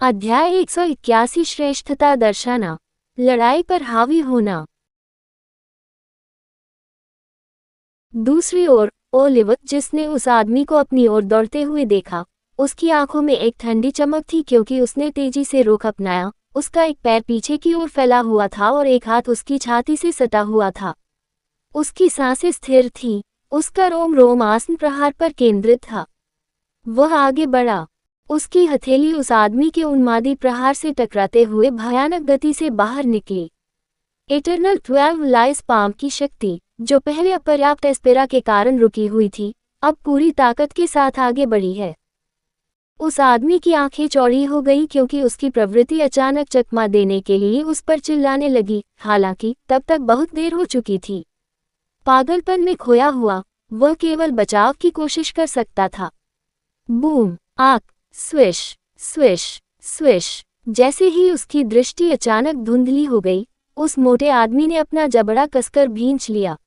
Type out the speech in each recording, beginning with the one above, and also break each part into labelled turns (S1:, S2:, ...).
S1: अध्याय 181 श्रेष्ठता दर्शाना, लड़ाई पर हावी होना। दूसरी ओर ओलिवर, जिसने उस आदमी को अपनी ओर दौड़ते हुए देखा, उसकी आंखों में एक ठंडी चमक थी क्योंकि उसने तेजी से रुख अपनाया। उसका एक पैर पीछे की ओर फैला हुआ था और एक हाथ उसकी छाती से सटा हुआ था। उसकी सांसें स्थिर थीं, उसका रोम रोम आसन प्रहार पर केंद्रित था। वह आगे बढ़ा, उसकी हथेली उस आदमी के उन्मादी प्रहार से टकराते हुए भयानक गति से बाहर निकली। इटर्नल 12 लाइस पाम की शक्ति, जो पहले अपर्याप्त एस्पेरा के कारण रुकी हुई थी, अब पूरी ताकत के साथ आगे बढ़ी है। उस आदमी की आंखें चौड़ी हो गई क्योंकि उसकी प्रवृत्ति अचानक चकमा देने के लिए उस पर चिल्लाने लगी, हालांकि तब तक बहुत देर हो चुकी थी। पागलपन में खोया हुआ, वह केवल बचाव की कोशिश कर सकता था। बूम, आग, स्विश स्विश स्विश। जैसे ही उसकी दृष्टि अचानक धुंधली हो गई, उस मोटे आदमी ने अपना जबड़ा कसकर भींच लिया।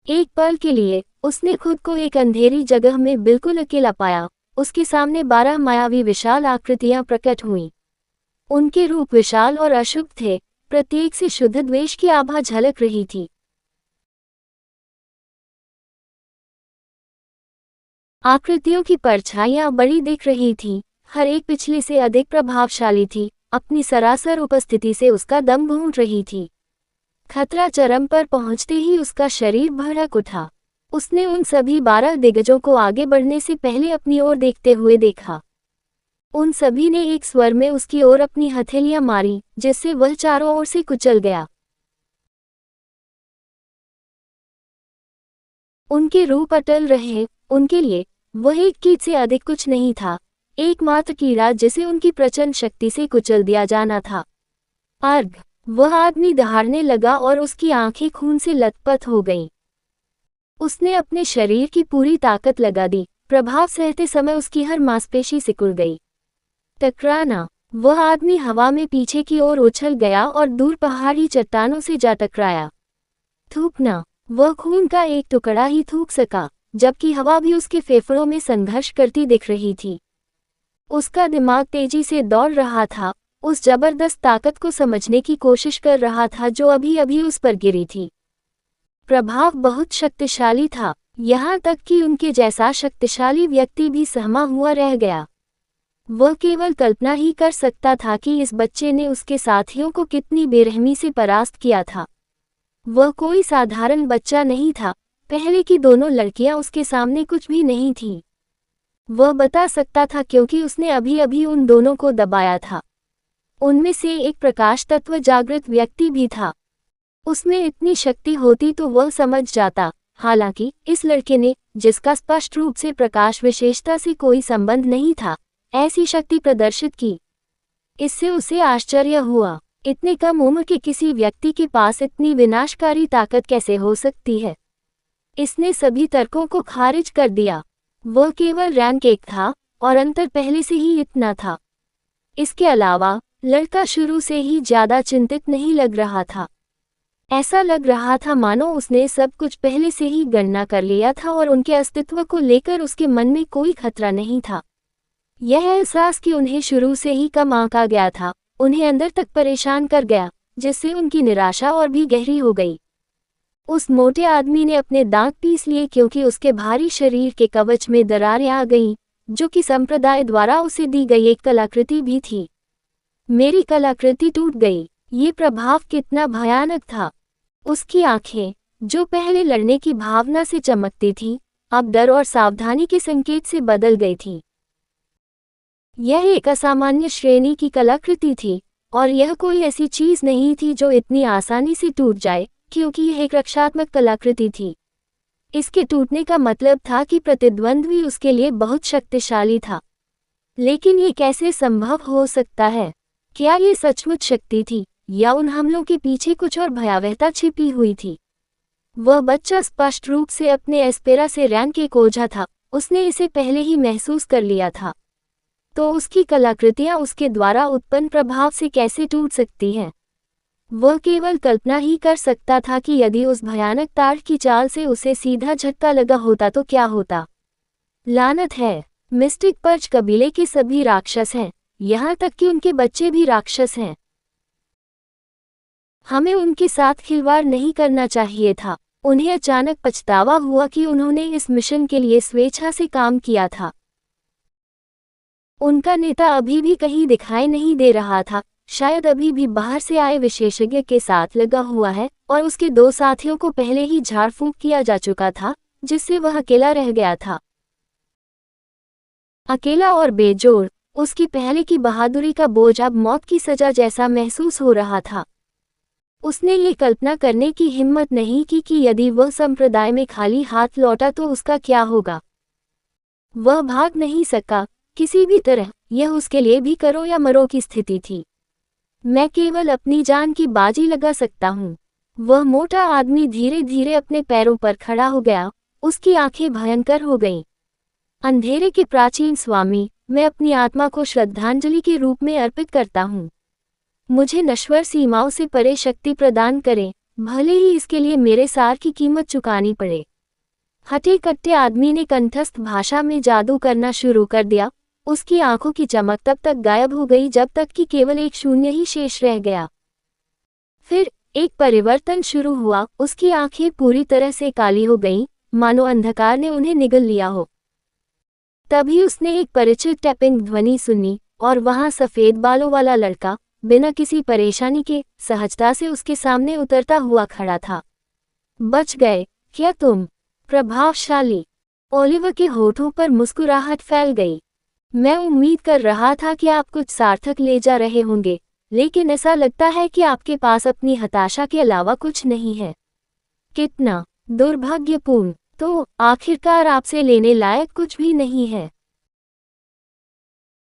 S1: एक पल के लिए उसने खुद को एक अंधेरी जगह में बिल्कुल अकेला पाया। उसके सामने 12 मायावी विशाल आकृतियां प्रकट हुईं। उनके रूप विशाल और अशुभ थे, प्रत्येक से शुद्ध द्वेष की आभा झलक रही थी। आकृतियों की परछाइयां बड़ी दिख रही थीं, हर एक पिछले से अधिक प्रभावशाली थी, अपनी सरासर उपस्थिति से उसका दम भून रही थी। खतरा चरम पर पहुंचते ही उसका शरीर भड़क उठा। उसने उन सभी 12 दिग्गजों को आगे बढ़ने से पहले अपनी ओर देखते हुए देखा। उन सभी ने एक स्वर में उसकी ओर अपनी हथेलियां मारी, जिससे वह चारों ओर से कुचल गया। उनके रूप अटल रहे, उनके लिए वह एक कीट से अधिक कुछ नहीं था, एकमात्र कीड़ा जिसे उनकी प्रचंड शक्ति से कुचल दिया जाना था। अर्घ, वह आदमी दहाड़ने लगा और उसकी आंखें खून से लथपथ हो गईं। उसने अपने शरीर की पूरी ताकत लगा दी, प्रभाव सहते समय उसकी हर मांसपेशी सिकुड़ गई। टकराना, वह आदमी हवा में पीछे की ओर उछल गया और दूर पहाड़ी चट्टानों से जा टकराया। थूकना, वह खून का एक टुकड़ा ही थूक सका, जबकि हवा भी उसके फेफड़ों में संघर्ष करती दिख रही थी। उसका दिमाग तेजी से दौड़ रहा था, उस जबरदस्त ताकत को समझने की कोशिश कर रहा था जो अभी अभी उस पर गिरी थी। प्रभाव बहुत शक्तिशाली था, यहाँ तक कि उनके जैसा शक्तिशाली व्यक्ति भी सहमा हुआ रह गया। वह केवल कल्पना ही कर सकता था कि इस बच्चे ने उसके साथियों को कितनी बेरहमी से परास्त किया था। वह कोई साधारण बच्चा नहीं था, पहले की दोनों लड़कियां उसके सामने कुछ भी नहीं थीं। वह बता सकता था क्योंकि उसने अभी अभी उन दोनों को दबाया था। उनमें से एक प्रकाश तत्व जागृत व्यक्ति भी था। उसमें इतनी शक्ति होती तो वह समझ जाता, हालांकि इस लड़के ने, जिसका स्पष्ट रूप से प्रकाश विशेषता से कोई संबंध नहीं था, ऐसी शक्ति प्रदर्शित की। इससे उसे आश्चर्य हुआ, इतने कम उम्र के किसी व्यक्ति के पास इतनी विनाशकारी ताकत कैसे हो सकती है। इसने सभी तर्कों को खारिज कर दिया। वह केवल रैंक 1 था और अंतर पहले से ही इतना था। इसके अलावा लड़का शुरू से ही ज्यादा चिंतित नहीं लग रहा था। ऐसा लग रहा था मानो उसने सब कुछ पहले से ही गणना कर लिया था और उनके अस्तित्व को लेकर उसके मन में कोई खतरा नहीं था। यह एहसास कि उन्हें शुरू से ही कम आंका गया था, उन्हें अंदर तक परेशान कर गया, जिससे उनकी निराशा और भी गहरी हो गई। उस मोटे आदमी ने अपने दांत पीस लिए क्योंकि उसके भारी शरीर के कवच में दरारें आ गईं, जो कि संप्रदाय द्वारा उसे दी गई एक कलाकृति भी थी। मेरी कलाकृति टूट गई। ये प्रभाव कितना भयानक था। उसकी आंखें, जो पहले लड़ने की भावना से चमकती थीं, अब डर और सावधानी के संकेत से बदल गई थीं। यह एक असामान्य श्रेणी की कलाकृति थी, और यह कोई ऐसी चीज नहीं थी जो इतनी आसानी से टूट जाए, क्योंकि यह एक रक्षात्मक कलाकृति थी। इसके टूटने का मतलब था कि प्रतिद्वंद्वी उसके लिए बहुत शक्तिशाली था। लेकिन ये कैसे संभव हो सकता है? क्या ये सचमुच शक्ति थी, या उन हमलों के पीछे कुछ और भयावहता छिपी हुई थी? वह बच्चा स्पष्ट रूप से अपने एस्पेरा से रैंक 1 ओझा था, उसने इसे पहले ही महसूस कर लिया था। तो उसकी कलाकृतियां उसके द्वारा उत्पन्न प्रभाव से कैसे टूट सकती हैं? वह केवल कल्पना ही कर सकता था कि यदि उस भयानक ताड़ की चाल से उसे सीधा झटका लगा होता तो क्या होता। लानत है, मिस्टिक पर्च कबीले के सभी राक्षस हैं, यहाँ तक कि उनके बच्चे भी राक्षस हैं। हमें उनके साथ खिलवाड़ नहीं करना चाहिए था। उन्हें अचानक पछतावा हुआ कि उन्होंने इस मिशन के लिए स्वेच्छा से काम किया था। उनका नेता अभी भी कहीं दिखाई नहीं दे रहा था, शायद अभी भी बाहर से आए विशेषज्ञ के साथ लगा हुआ है, और उसके 2 साथियों को पहले ही झाड़ फूंक किया जा चुका था, जिससे वह अकेला रह गया था। अकेला और बेजोड़, उसकी पहले की बहादुरी का बोझ अब मौत की सजा जैसा महसूस हो रहा था। उसने ये कल्पना करने की हिम्मत नहीं की कि यदि वह संप्रदाय में खाली हाथ लौटा तो उसका क्या होगा। वह भाग नहीं सका, किसी भी तरह, यह उसके लिए भी करो या मरो की स्थिति थी। मैं केवल अपनी जान की बाजी लगा सकता हूँ। वह मोटा आदमी धीरे धीरे अपने पैरों पर खड़ा हो गया, उसकी आंखें भयंकर हो गईं। अंधेरे के प्राचीन स्वामी, मैं अपनी आत्मा को श्रद्धांजलि के रूप में अर्पित करता हूँ। मुझे नश्वर सीमाओं से परे शक्ति प्रदान करें, भले ही इसके लिए मेरे सार की कीमत चुकानी पड़े। हटे कट्टे आदमी ने कंठस्थ भाषा में जादू करना शुरू कर दिया। उसकी आंखों की चमक तब तक गायब हो गई जब तक कि केवल एक शून्य ही शेष रह गया। फिर एक परिवर्तन शुरू हुआ, उसकी आंखें पूरी तरह से काली हो गईं, मानो अंधकार ने उन्हें निगल लिया हो। तभी उसने एक परिचित टैपिंग ध्वनि सुनी, और वहां सफेद बालों वाला लड़का, बिना किसी परेशानी के, सहजता से उसके सामने उतरता हुआ खड़ा था। बच गए क्या तुम? प्रभावशाली। ओलिवर के होठों पर मुस्कुराहट फैल गई। मैं उम्मीद कर रहा था कि आप कुछ सार्थक ले जा रहे होंगे, लेकिन ऐसा लगता है कि आपके पास अपनी हताशा के अलावा कुछ नहीं है। कितना दुर्भाग्यपूर्ण। तो आखिरकार आपसे लेने लायक कुछ भी नहीं है।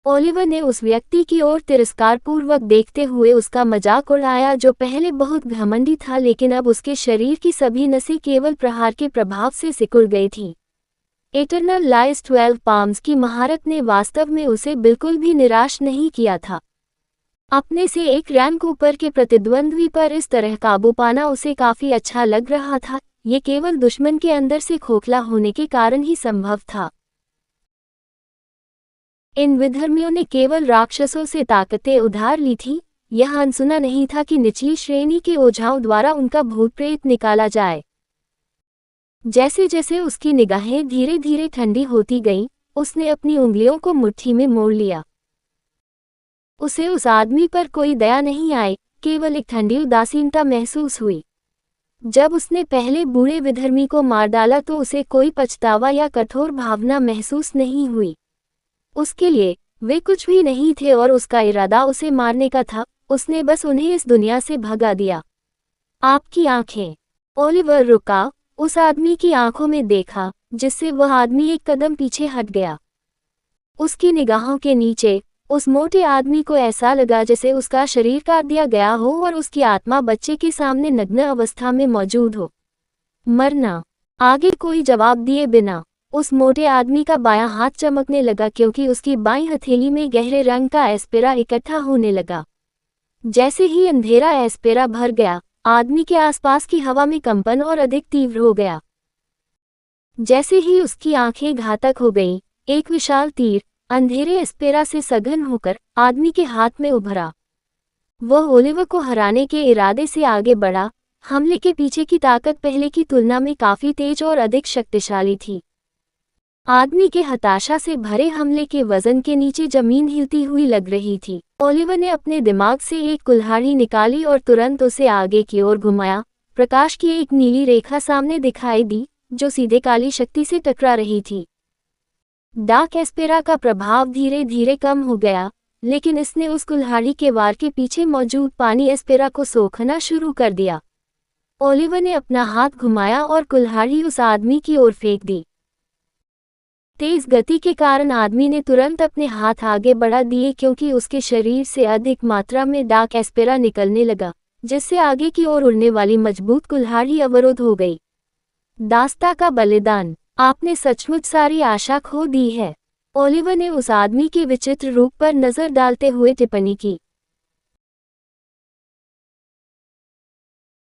S1: ओलिवर ने उस व्यक्ति की ओर तिरस्कारपूर्वक देखते हुए उसका मजाक उड़ाया जो पहले बहुत घमंडी था, लेकिन अब उसके शरीर की सभी नसें केवल प्रहार के प्रभाव से सिकुड़ गई थीं। इटर्नल लाइज 12 पाम्स की महारत ने वास्तव में उसे बिल्कुल भी निराश नहीं किया था। अपने से एक रैंक ऊपर के प्रतिद्वंद्वी पर इस तरह काबू पाना उसे काफी अच्छा लग रहा था। ये केवल दुश्मन के अंदर से खोखला होने के कारण ही संभव था। इन विधर्मियों ने केवल राक्षसों से ताकतें उधार ली थी। यह अनसुना नहीं था कि निचली श्रेणी के ओझाओं द्वारा उनका भूत प्रेत निकाला जाए। जैसे जैसे उसकी निगाहें धीरे धीरे ठंडी होती गईं, उसने अपनी उंगलियों को मुट्ठी में मोड़ लिया। उसे उस आदमी पर कोई दया नहीं आई, केवल एक ठंडी उदासीनता महसूस हुई। जब उसने पहले बूढ़े विधर्मी को मार डाला तो उसे कोई पछतावा या कठोर भावना महसूस नहीं हुई। उसके लिए वे कुछ भी नहीं थे और उसका इरादा उसे मारने का था। उसने बस उन्हें इस दुनिया से भगा दिया। आपकी आंखें। ओलिवर रुका, उस आदमी की आंखों में देखा, जिससे वह आदमी एक कदम पीछे हट गया। उसकी निगाहों के नीचे उस मोटे आदमी को ऐसा लगा जैसे उसका शरीर काट दिया गया हो और उसकी आत्मा बच्चे के सामने नग्न अवस्था में मौजूद हो। मरना। आगे कोई जवाब दिए बिना उस मोटे आदमी का बायां हाथ चमकने लगा, क्योंकि उसकी बाईं हथेली में गहरे रंग का एस्पेरा इकट्ठा होने लगा। जैसे ही अंधेरा एस्पेरा भर गया, आदमी के आसपास की हवा में कंपन और अधिक तीव्र हो गया। जैसे ही उसकी आंखें घातक हो गईं, एक विशाल तीर अंधेरे एस्पेरा से सघन होकर आदमी के हाथ में उभरा। वह ओलिवर को हराने के इरादे से आगे बढ़ा। हमले के पीछे की ताकत पहले की तुलना में काफी तेज और अधिक शक्तिशाली थी। आदमी के हताशा से भरे हमले के वजन के नीचे जमीन हिलती हुई लग रही थी। ओलिवर ने अपने दिमाग से एक कुल्हाड़ी निकाली और तुरंत उसे आगे की ओर घुमाया। प्रकाश की एक नीली रेखा सामने दिखाई दी, जो सीधे काली शक्ति से टकरा रही थी। डार्क एस्पेरा का प्रभाव धीरे धीरे कम हो गया, लेकिन इसने उस कुल्हाड़ी के वार के पीछे मौजूद पानी एस्पेरा को सोखना शुरू कर दिया। ओलिवर ने अपना हाथ घुमाया और कुल्हाड़ी उस आदमी की ओर फेंक दी। तेज गति के कारण आदमी ने तुरंत अपने हाथ आगे बढ़ा दिए, क्योंकि उसके शरीर से अधिक मात्रा में डार्क एस्पेरा निकलने लगा, जिससे आगे की ओर उड़ने वाली मजबूत कुल्हाड़ी अवरुद्ध हो गई। दास्ता का बलिदान। आपने सचमुच सारी आशा खो दी है। ओलिवर ने उस आदमी के विचित्र रूप पर नजर डालते हुए टिप्पणी की।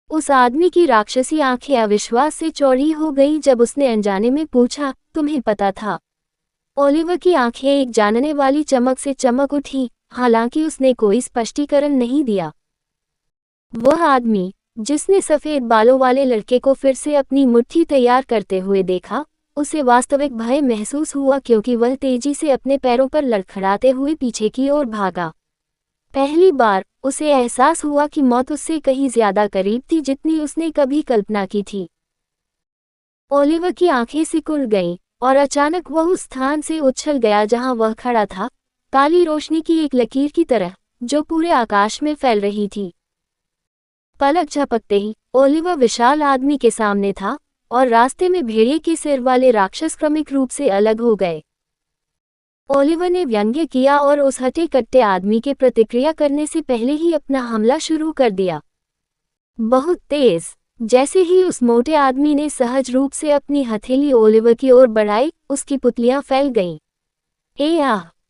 S1: उस आदमी की राक्षसी आंखें अविश्वास से चौड़ी हो गईं जब उसने अनजाने में पूछा, तुम्हें पता था? ओलिवर की आंखें एक जानने वाली चमक से चमक उठी। हालांकि उसने कोई स्पष्टीकरण नहीं दिया। वह आदमी जिसने सफेद बालों वाले लड़के को फिर से अपनी मुट्ठी तैयार करते हुए देखा, उसे वास्तविक भय महसूस हुआ क्योंकि वह तेजी से अपने पैरों पर लड़खड़ाते हुए पीछे की ओर भागा। पहली बार उसे एहसास हुआ कि मौत उससे कहीं ज्यादा करीब थी जितनी उसने कभी कल्पना की थी। ओलिवर की आंखें सिकुड़ गईं और अचानक वह उस स्थान से उछल गया जहां वह खड़ा था, काली रोशनी की एक लकीर की तरह जो पूरे आकाश में फैल रही थी। पलक झपकते ही ओलिवर विशाल आदमी के सामने था और रास्ते में भेड़िए के सिर वाले राक्षस क्रमिक रूप से अलग हो गए। ओलिवर ने व्यंग्य किया और उस हटे कट्टे आदमी के प्रतिक्रिया करने से पहले ही अपना हमला शुरू कर दिया। बहुत तेज। जैसे ही उस मोटे आदमी ने सहज रूप से अपनी हथेली ओलिवर की ओर बढ़ाई, उसकी पुतलियां फैल गईं।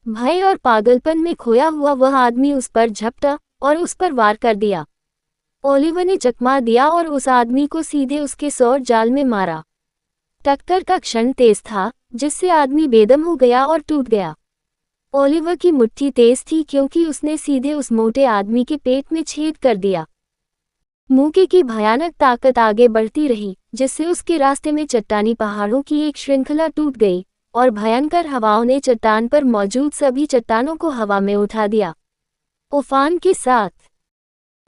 S1: भय और पागलपन में खोया हुआ वह आदमी उस पर झपटा और उस पर वार कर दिया। ओलिवर ने चकमा दिया और उस आदमी को सीधे उसके सौर जाल में मारा। टक्कर का क्षण तेज था, जिससे आदमी बेदम हो गया और टूट गया। ओलिवर की मुट्ठी तेज थी क्योंकि उसने सीधे उस मोटे आदमी के पेट में छेद कर दिया। मूके की भयानक ताकत आगे बढ़ती रही, जिससे उसके रास्ते में चट्टानी पहाड़ों की एक श्रृंखला टूट गई और भयंकर हवाओं ने चट्टान पर मौजूद सभी चट्टानों को हवा में उठा दिया। उफान के साथ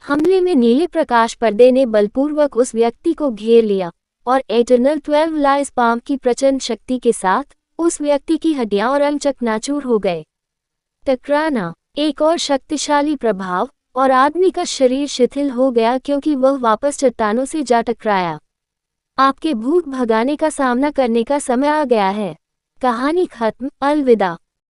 S1: हमले में नीले प्रकाश पर्दे ने बलपूर्वक उस व्यक्ति को घेर लिया और एटर्नल 12 लाइज पाम की प्रचंड शक्ति के साथ उस व्यक्ति की हड्डियां और अंग चकनाचूर हो गए। टकराना, एक और शक्तिशाली प्रभाव, और आदमी का शरीर शिथिल हो गया क्योंकि वह वापस चट्टानों से जा टकराया। आपके भूत भगाने का सामना करने का समय आ गया है। कहानी खत्म। अलविदा।